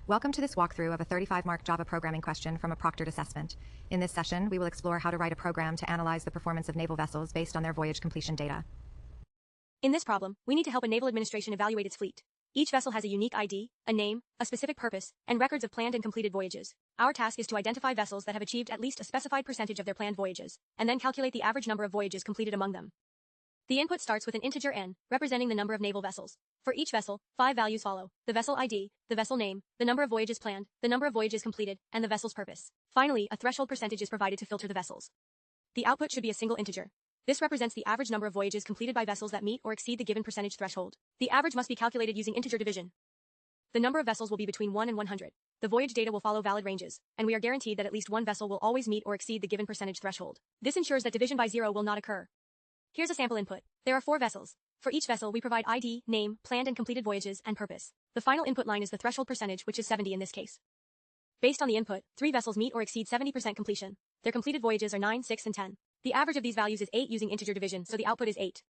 Welcome to this walkthrough of a 35-mark Java programming question from a proctored assessment. In this session, we will explore how to write a program to analyze the performance of naval vessels based on their voyage completion data. In this problem, we need to help a naval administration evaluate its fleet. Each vessel has a unique ID, a name, a specific purpose, and records of planned and completed voyages. Our task is to identify vessels that have achieved at least a specified percentage of their planned voyages, and then calculate the average number of voyages completed among them. The input starts with an integer n, representing the number of naval vessels. For each vessel, 5 values follow: the vessel ID, the vessel name, the number of voyages planned, the number of voyages completed, and the vessel's purpose. Finally, a threshold percentage is provided to filter the vessels. The output should be a single integer. This represents the average number of voyages completed by vessels that meet or exceed the given percentage threshold. The average must be calculated using integer division. The number of vessels will be between 1 and 100. The voyage data will follow valid ranges, and we are guaranteed that at least one vessel will always meet or exceed the given percentage threshold. This ensures that division by 0 will not occur. Here's a sample input. There are 4 vessels. For each vessel, we provide ID, name, planned and completed voyages, and purpose. The final input line is the threshold percentage, which is 70 in this case. Based on the input, 3 vessels meet or exceed 70% completion. Their completed voyages are 9, 6, and 10. The average of these values is 8 using integer division, so the output is 8.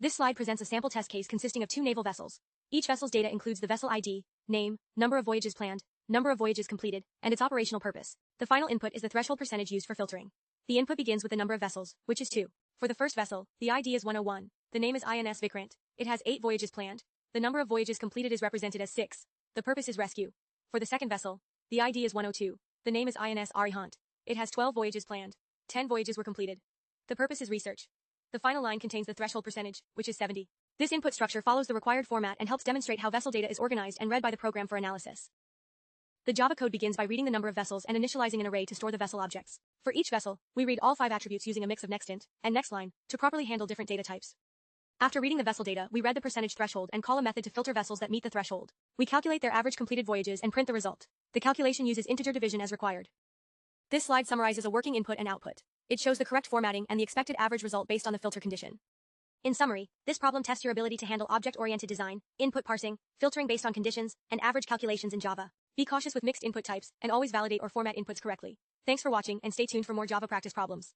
This slide presents a sample test case consisting of 2 naval vessels. Each vessel's data includes the vessel ID, name, number of voyages planned, number of voyages completed, and its operational purpose. The final input is the threshold percentage used for filtering. The input begins with the number of vessels, which is 2. For the first vessel, the ID is 101. The name is INS Vikrant. It has 8 voyages planned. The number of voyages completed is represented as 6. The purpose is rescue. For the second vessel, the ID is 102. The name is INS Arihant. It has 12 voyages planned. 10 voyages were completed. The purpose is research. The final line contains the threshold percentage, which is 70. This input structure follows the required format and helps demonstrate how vessel data is organized and read by the program for analysis. The Java code begins by reading the number of vessels and initializing an array to store the vessel objects. For each vessel, we read all 5 attributes using a mix of nextInt and nextLine to properly handle different data types. After reading the vessel data, we read the percentage threshold and call a method to filter vessels that meet the threshold. We calculate their average completed voyages and print the result. The calculation uses integer division as required. This slide summarizes a working input and output. It shows the correct formatting and the expected average result based on the filter condition. In summary, this problem tests your ability to handle object-oriented design, input parsing, filtering based on conditions, and average calculations in Java. Be cautious with mixed input types, and always validate or format inputs correctly. Thanks for watching, and stay tuned for more Java practice problems.